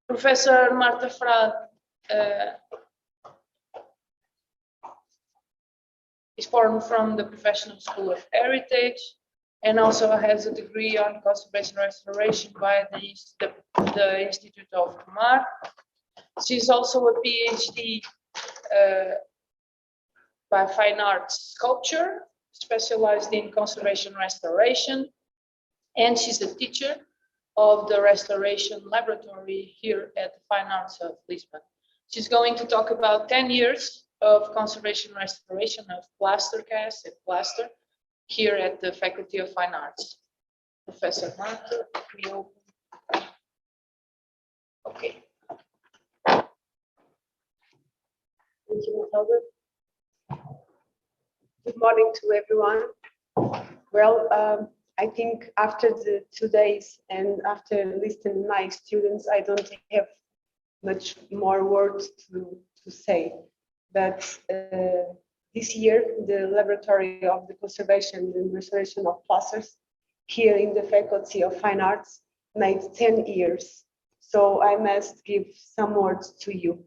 Professor Marta Frade is formed from the Professional School of Heritage and also has a degree on conservation restoration by the Institute of Mar. She's also a PhD by Fine Arts Sculpture, specialized in conservation restoration, and she's a teacher of the Restoration Laboratory here at the Fine Arts of Lisbon. She's going to talk about 10 years of conservation restoration of plaster cast and plaster here at the Faculty of Fine Arts. Professor Marta, we open. Okay. Thank you, Matilda. Good morning to everyone. Well, I think after the 2 days and after listening to my students, I don't have much more words to say. But this year, the Laboratory of the Conservation and Restoration of Plasters here in the Faculty of Fine Arts made 10 years. So I must give some words to you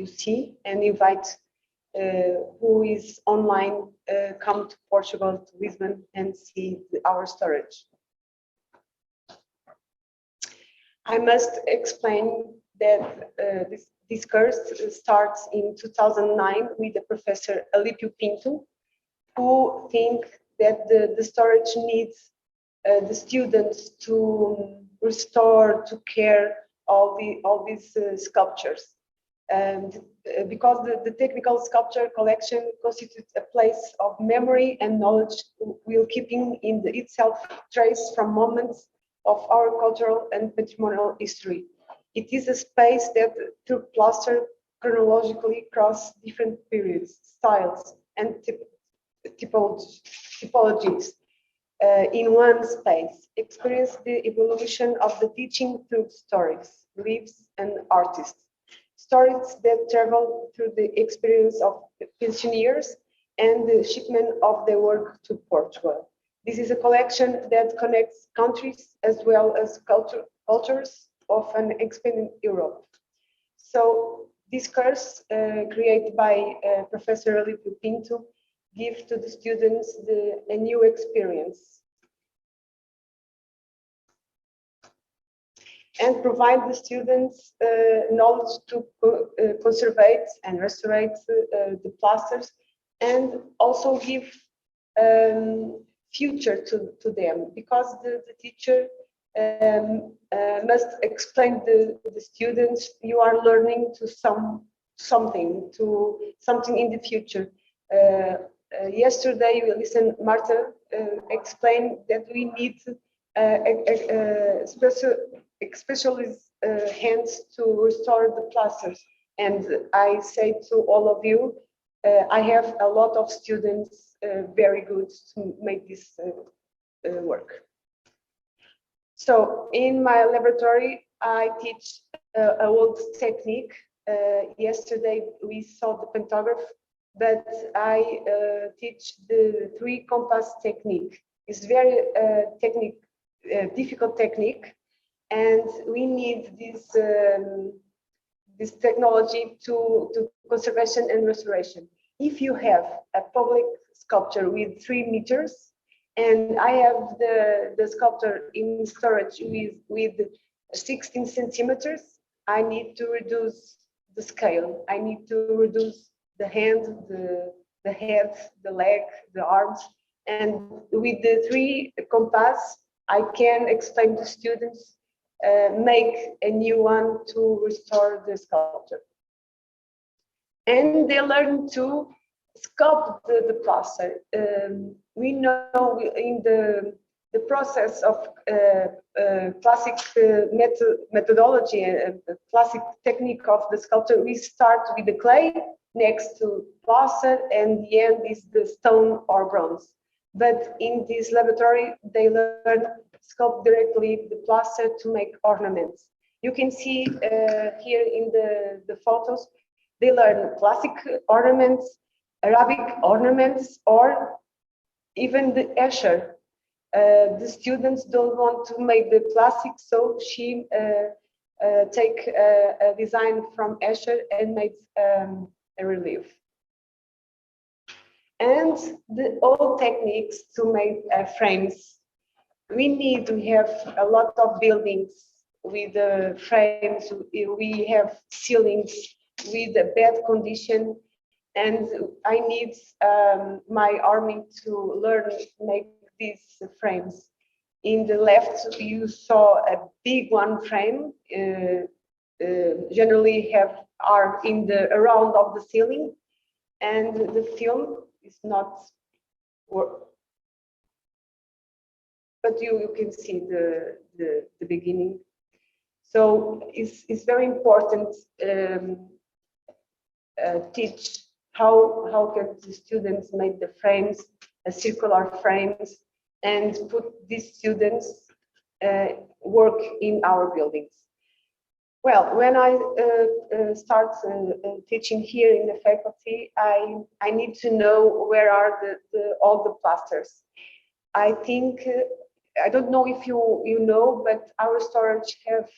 see and invite who is online, come to Portugal, to Lisbon, and see our storage. I must explain that this course starts in 2009 with the Professor Alípio Pinto, who think that the storage needs the students to restore, to care all these sculptures. And because the technical sculpture collection constitutes a place of memory and knowledge, while keeping in itself trace from moments of our cultural and patrimonial history. It is a space that through plaster chronologically across different periods, styles, and typologies in one space. Experience the evolution of the teaching through stories, beliefs, and artists. Stories that travel through the experience of pioneers and the shipment of their work to Portugal. This is a collection that connects countries as well as cultures of an expanding Europe. So this course created by Professor Alípio Pinto gives to the students a new experience and provide the students knowledge to conserve and restore the plasters, and also give future to them, because the teacher must explain the students you are learning to something in the future. Yesterday we listened Marta explain that we need specialist hands to restore the plasters, and I say to all of you, I have a lot of students very good to make this work. So in my laboratory, I teach a old technique. Yesterday we saw the pantograph, but I teach the 3 compass technique. It's very difficult technique, and we need this technology to conservation and restoration. If you have a public sculpture with 3 meters, and I have the sculpture in storage with 16 centimeters, I need to reduce the scale. I need to reduce the hand, the head, the leg, the arms, and with the 3 compass, I can explain to students, make a new one to restore the sculpture. And they learn to sculpt the plaster. We know in the process of classic methodology and the classic technique of the sculpture, we start with the clay next to plaster, and the end is the stone or bronze. But in this laboratory, they learn sculpt directly the plaster to make ornaments. You can see here in the photos, they learn classic ornaments, Arabic ornaments, or even the Escher. The students don't want to make the classic, so she take a design from Escher and made a relief. And the old techniques to make frames. We have a lot of buildings with frames. We have ceilings with a bad condition, and I need my army to learn make these frames. In the left, you saw a big one frame. Generally are in the around of the ceiling, and the film is not work. But you can see the beginning. So it's very important teach how can the students make the frames, circular frames, and put these students work in our buildings. Well, when I start teaching here in the faculty, I need to know where are all the plasters. I think, I don't know if you know, but our storage have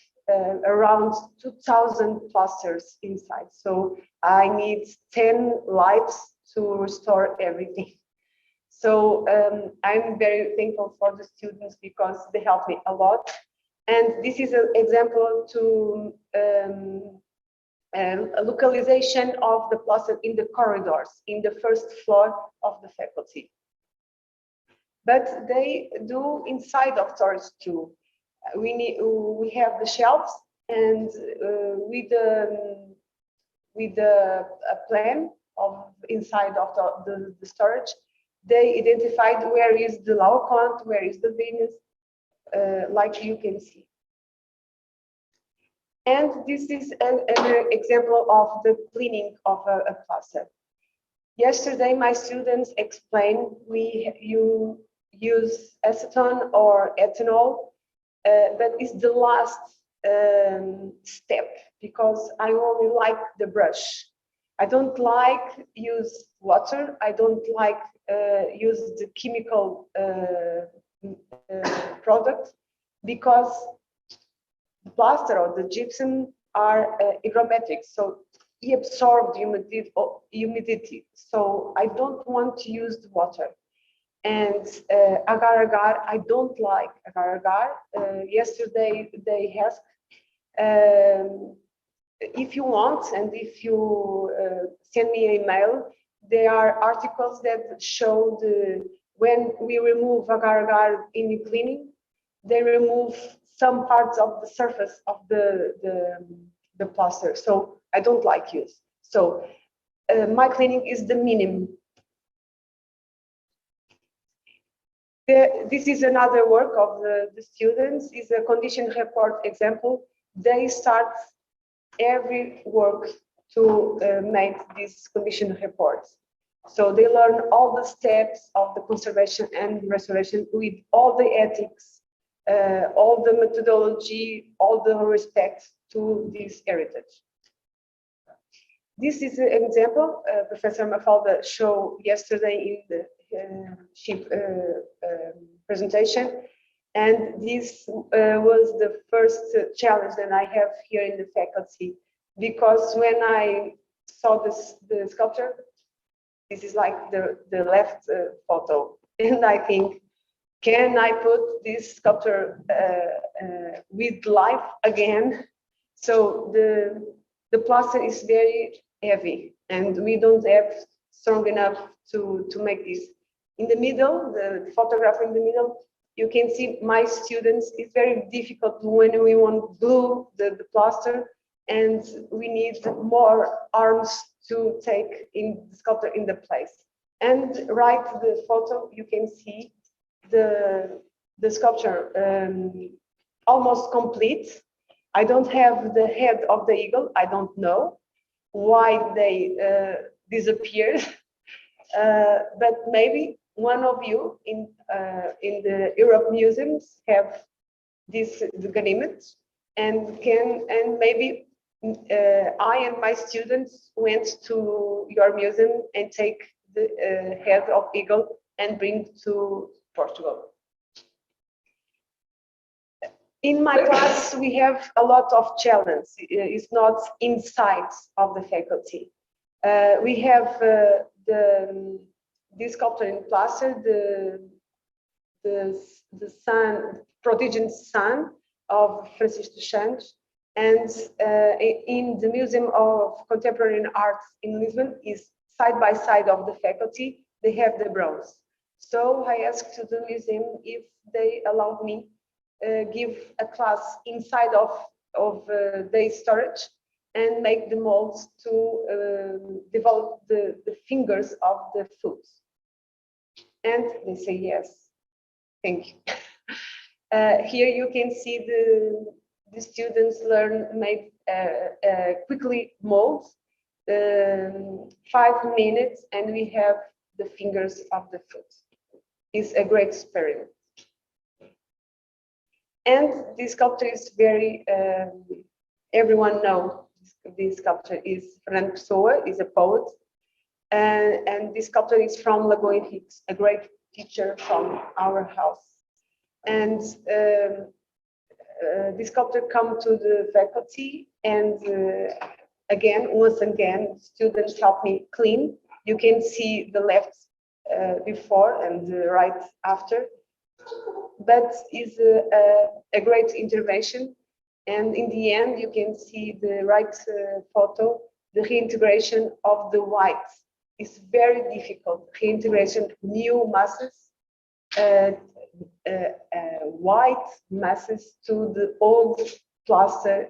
around 2,000 plasters inside. So I need 10 lights to restore everything. So I'm very thankful for the students because they help me a lot. And this is an example to a localization of the plaster in the corridors, in the first floor of the faculty. But they do inside of storage too. We have the shelves, and with the plan of inside of the storage, they identified where is the Laocoon, where is the Venus, like you can see. And this is an example of the cleaning of a plaster. Yesterday, my students explained you use acetone or ethanol, but it's the last step because I only like the brush. I don't like use water. I don't like use the chemical product because the plaster or the gypsum are hygrometric, so he absorbed humidity. So I don't want to use the water. And agar-agar, I don't like agar-agar. Yesterday they asked if you want, and if you send me an email, there are articles that show when we remove agar-agar in the cleaning, they remove some parts of the surface of the plaster. So I don't like use. So my cleaning is the minimum. This is another work of the students, is a condition report example. They start every work to make these condition reports. So they learn all the steps of the conservation and restoration with all the ethics, all the methodology, all the respect to this heritage. This is an example Professor Mafalda showed yesterday in the presentation, and this was the first challenge that I have here in the faculty, because when I saw the sculpture, this is like the left photo, and I think, can I put this sculpture with life again? So the plaster is very heavy, and we don't have strong enough to make this. In the middle, the photograph in the middle, you can see my students. It's very difficult when we want to glue the plaster, and we need more arms to take in the sculpture in the place. And right the photo, you can see the sculpture almost complete. I don't have the head of the eagle. I don't know why they disappeared, but maybe one of you in the Europe museums have the Ganimede, and maybe I and my students went to your museum and take the head of eagle and bring to Portugal. In my class, we have a lot of challenge. It's not inside of the faculty. We have this sculpture in plaster, the sun, prodigious son of Francisco Santos, and in the Museum of Contemporary Art in Lisbon is side by side of the faculty. They have the bronze. So I asked to the museum if they allowed me give a class inside of their storage and make the molds to develop the fingers of the food. And they say yes. Thank you. Here you can see the students made quickly molds, 5 minutes, and we have the fingers of the food. It's a great experiment. And this sculpture is very, everyone knows this sculpture is Fernando Pessoa, is a poet. And this sculpture is from Lagoa Henriques, a great teacher from our house. And this sculpture come to the faculty, and once again, students help me clean. You can see the left before and the right after, but is a great intervention. And in the end, you can see the right photo, the reintegration of the white. It's very difficult, reintegration of new masses, white masses to the old plaster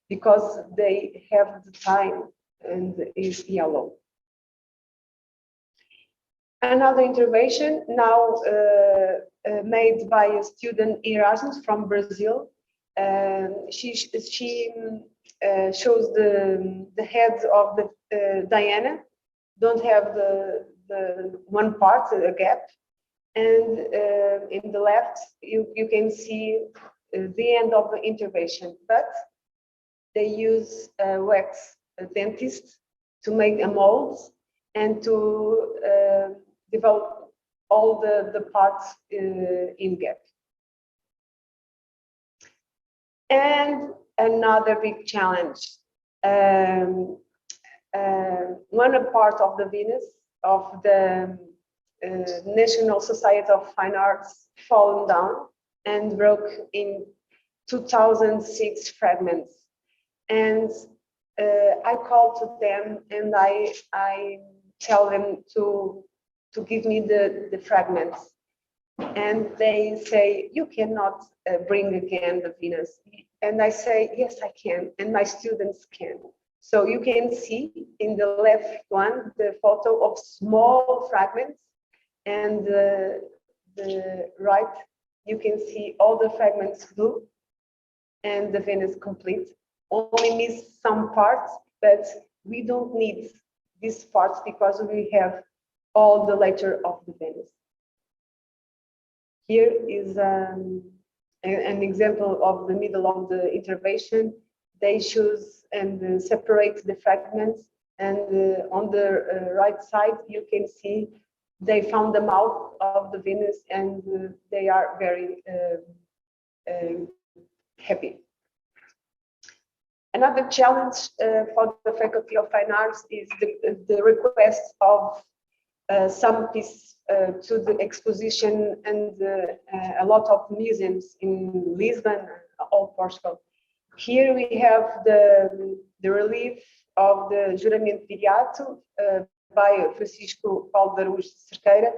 because they have the time and is yellow. Another intervention now made by a student Erasmus from Brazil. She shows the head of the Diana, don't have the one part, a gap. And in the left, you can see the end of the intervention, but they use wax dentist to make a mold and to develop all the parts in gap. And another big challenge. One part of the Venus of the National Society of Fine Arts fallen down and broke in 2006 fragments. And I call to them and I tell them to give me the fragments. And they say, you cannot bring again the Venus. And I say, yes, I can, and my students can. So you can see in the left one, the photo of small fragments, and the right, you can see all the fragments blue and the Venus complete. Only miss some parts, but we don't need these parts because we have all the later of the Venus. Here is an example of the middle of the intervention. They choose and separate the fragments, and on the right side you can see they found the mouth of the Venus, and they are very happy. Another challenge for the Faculty of Fine Arts is the request of some piece to the exposition and a lot of museums in Lisbon, all Portugal. Here we have the relief of the Juramento Viriato by Francisco Paulo de Araújo Cerqueira,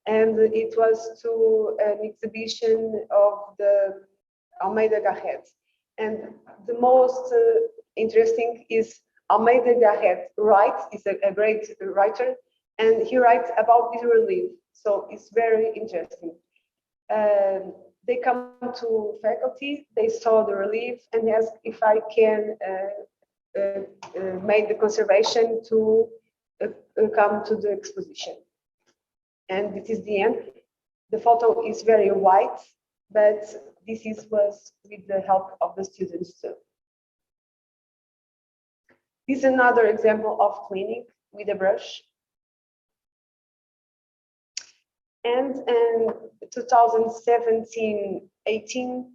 and it was to an exhibition of the Almeida Garrett. And the most interesting is Almeida Garrett is a great writer, and he writes about this relief. So it's very interesting. They come to faculty, they saw the relief and ask if I can make the conservation to come to the exposition. And this is the end. The photo is very white, but this was with the help of the students too. This is another example of cleaning with a brush. And in 2017-18,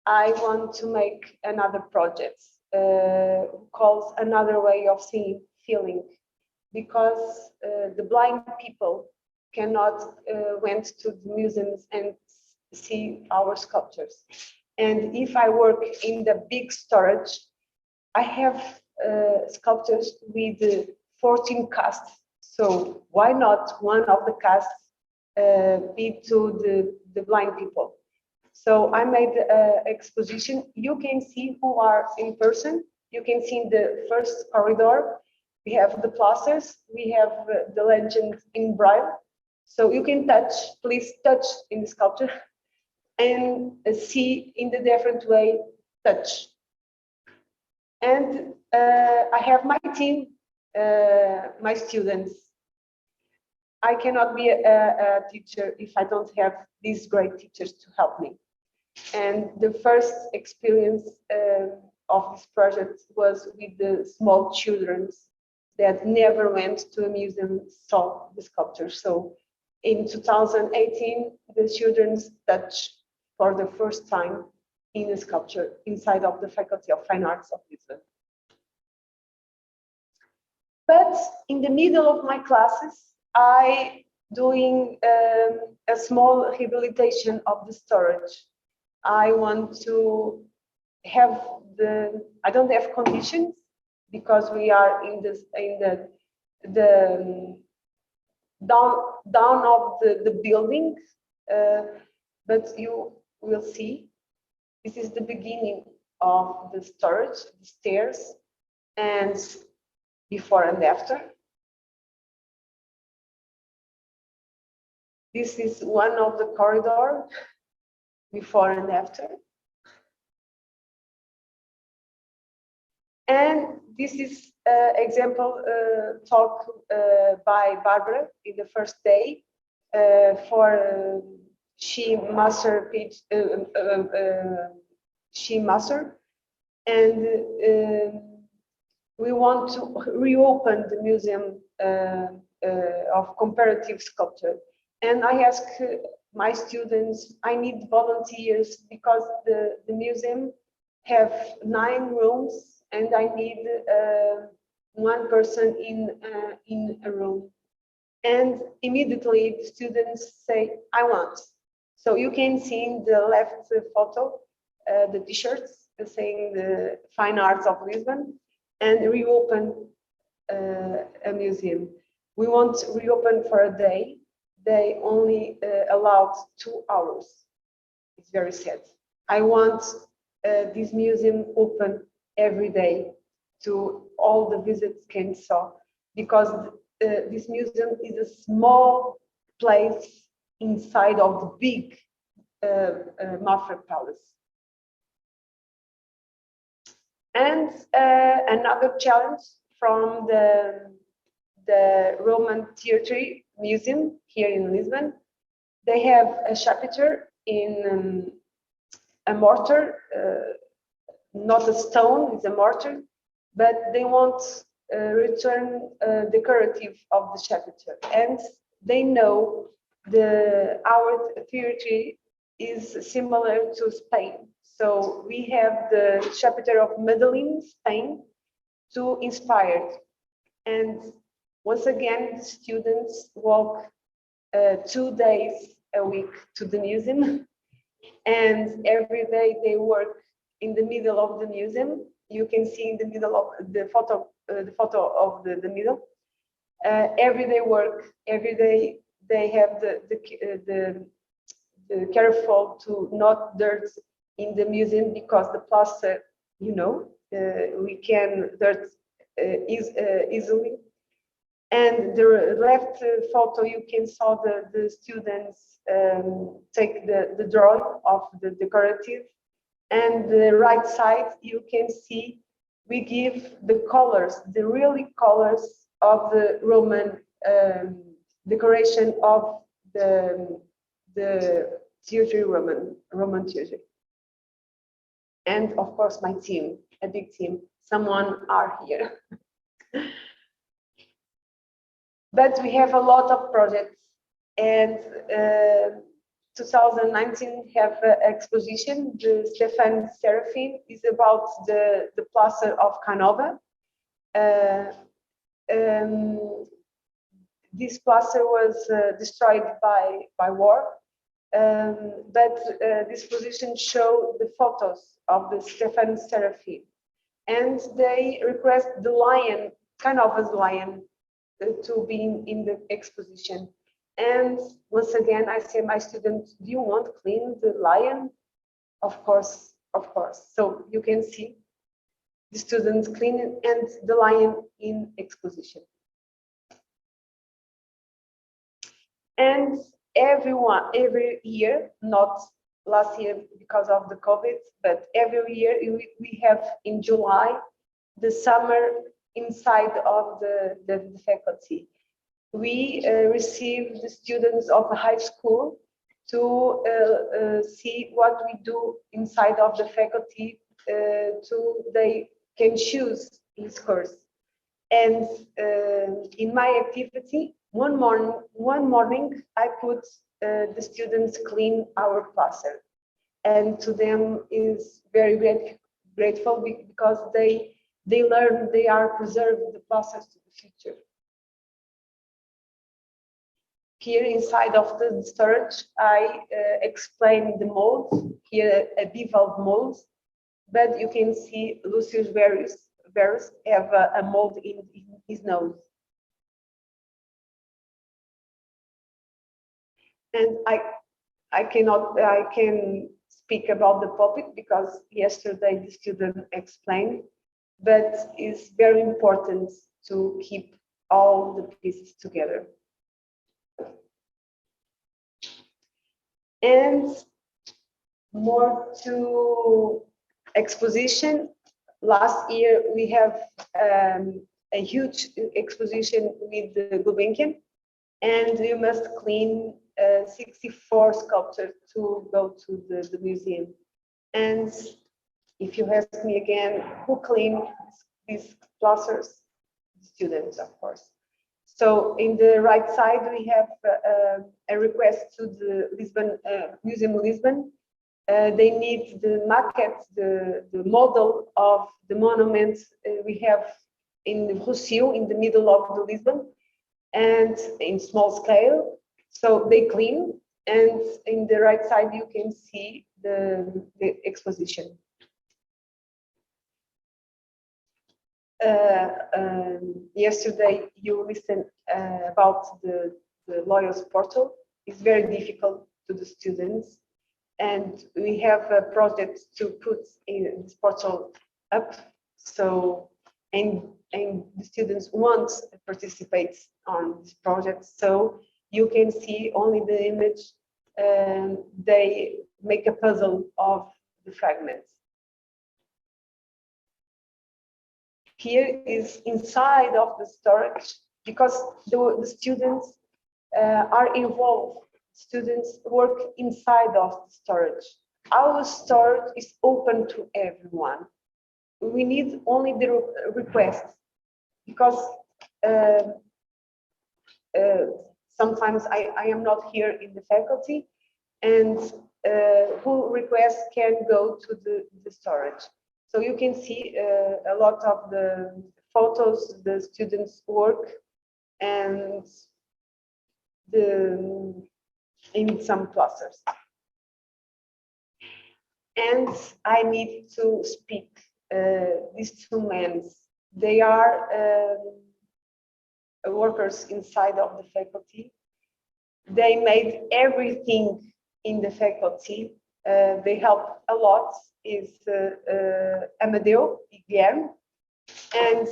I want to make another project called Another Way of Seeing, Feeling, because the blind people cannot went to the museums and see our sculptures. And if I work in the big storage, I have sculptures with 14 casts. So why not one of the casts be to the blind people? So I made an exposition. You can see who are in person. You can see in the first corridor, we have the plasters, we have the legend in Braille. So you can touch, please touch in the sculpture and see in the different way, touch. And I have my team, my students. I cannot be a teacher if I don't have these great teachers to help me. And the first experience of this project was with the small children that never went to a museum, saw the sculpture. So in 2018, the children touched for the first time in a sculpture inside of the Faculty of Fine Arts of Lisbon. But in the middle of my classes, I doing a small rehabilitation of the storage. I want to have I don't have conditions because we are in the down of the building, but you will see this is the beginning of the storage, the stairs, and before and after. This is one of the corridor, before and after. And this is example talk by Barbara in the first day for she master page, she master, and we want to reopen the museum of comparative sculpture. And I ask my students, I need volunteers because the museum have 9 rooms and I need one person in a room. And immediately the students say, I want. So you can see in the left photo, the t-shirts saying the Fine Arts of Lisbon, and reopen a museum. We want to reopen for a day. They only allowed 2 hours. It's very sad. I want this museum open every day to all the visits can saw, because this museum is a small place inside of the big Marta Palace. And another challenge from the Roman Theatre Museum here in Lisbon, they have a chapter in a mortar, not a stone, it's a mortar, but they want return decorative of the chapter, and they know our theatre is similar to Spain. So we have the chapter of Medellin, Spain, to inspire. And once again, the students walk 2 days a week to the museum, and every day they work in the middle of the museum. You can see in the middle of the photo of the middle. Every day work, every day they have the careful to not dirt in the museum, because the plaster, you know, we can dirt easily. And the left photo, you can saw the students take the drawing of the decorative, and the right side you can see we give the colors, the really colors of the Roman decoration of the theatre, Roman theatre. And of course my team, a big team, someone are here. But we have a lot of projects, and 2019 have an exposition. The Stefan Serafin is about the plaster of Canova. This plaster was destroyed by war, but this exposition showed the photos of the Stefan Serafin, and they request the lion, Canova's lion, to be in the exposition. And once again, I say, my students, do you want to clean the lion? Of course, of course. So you can see the students cleaning and the lion in exposition. And every year, not last year because of the COVID, but every year we have in July, the summer inside of the faculty. We receive the students of the high school to see what we do inside of the faculty, they can choose this course. And in my activity, one morning I put the students clean our plaster, and to them is very grateful because they learn, they are preserving the plasters to the future. Here inside of the storage, I explain the mold, here a bivalve mold, but you can see Lucius Verus have a mold in his nose. And I can speak about the public because yesterday the student explained, but it's very important to keep all the pieces together. And more to exposition. Last year we have a huge exposition with the Gulbenkian, and we must clean 64 sculptures to go to the museum. And if you ask me again, who clean these plasters? The students, of course. So in the right side, we have a request to the Lisbon Museum Lisbon. They need the maquette, the model of the monument we have in Rocio, in the middle of the Lisbon, and in small scale. So they clean, and in the right side you can see the exposition. Yesterday you listened about the lawyers portal. It's very difficult to the students, and we have a project to put in this portal up. So and the students want to participate on this project. So you can see only the image. They make a puzzle of the fragments. Here is inside of the storage, because the students are involved. Students work inside of the storage. Our storage is open to everyone. We need only the request, because sometimes I am not here in the faculty, and who requests can go to the storage. So you can see a lot of the photos, the students' work, and in some plasters. And I need to speak these two men. They are workers inside of the faculty. They made everything in the faculty. They help a lot. Is Amadeu Guilherme, and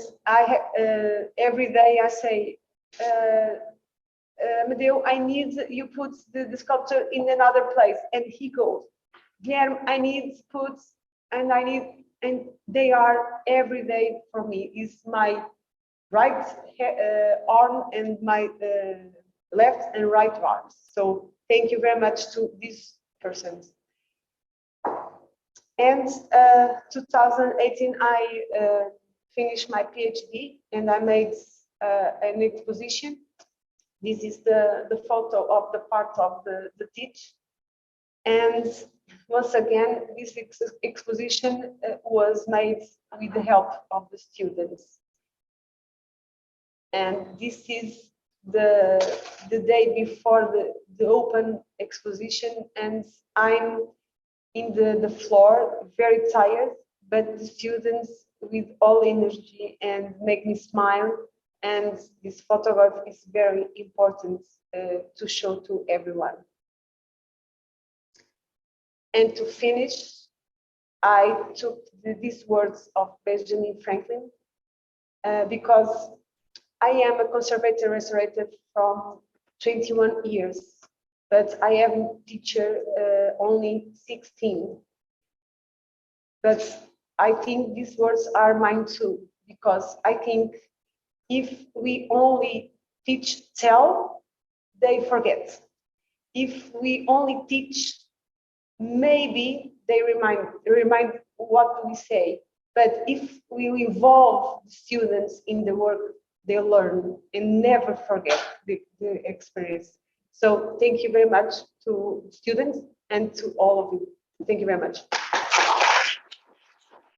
every day I say, Amadeu, I need you put the sculpture in another place, and he goes, Guilherme, I need put, and they are every day for me. Is my right arm and my left and right arms. So thank you very much to these persons. And 2018, I finished my PhD, and I made an exposition. This is the photo of the part of the teach. And once again, this exposition was made with the help of the students. And this is the day before the open exposition, and I'm in the floor, very tired, but the students with all energy and make me smile. And this photograph is very important to show to everyone. And to finish, I took these words of Benjamin Franklin because I am a conservator restorator from 21 years, but I am teacher only 16. But I think these words are mine too, because I think if we only tell, they forget. If we only teach, maybe they remind what we say. But if we involve the students in the work, they learn and never forget the experience. So thank you very much to students and to all of you. Thank you very much.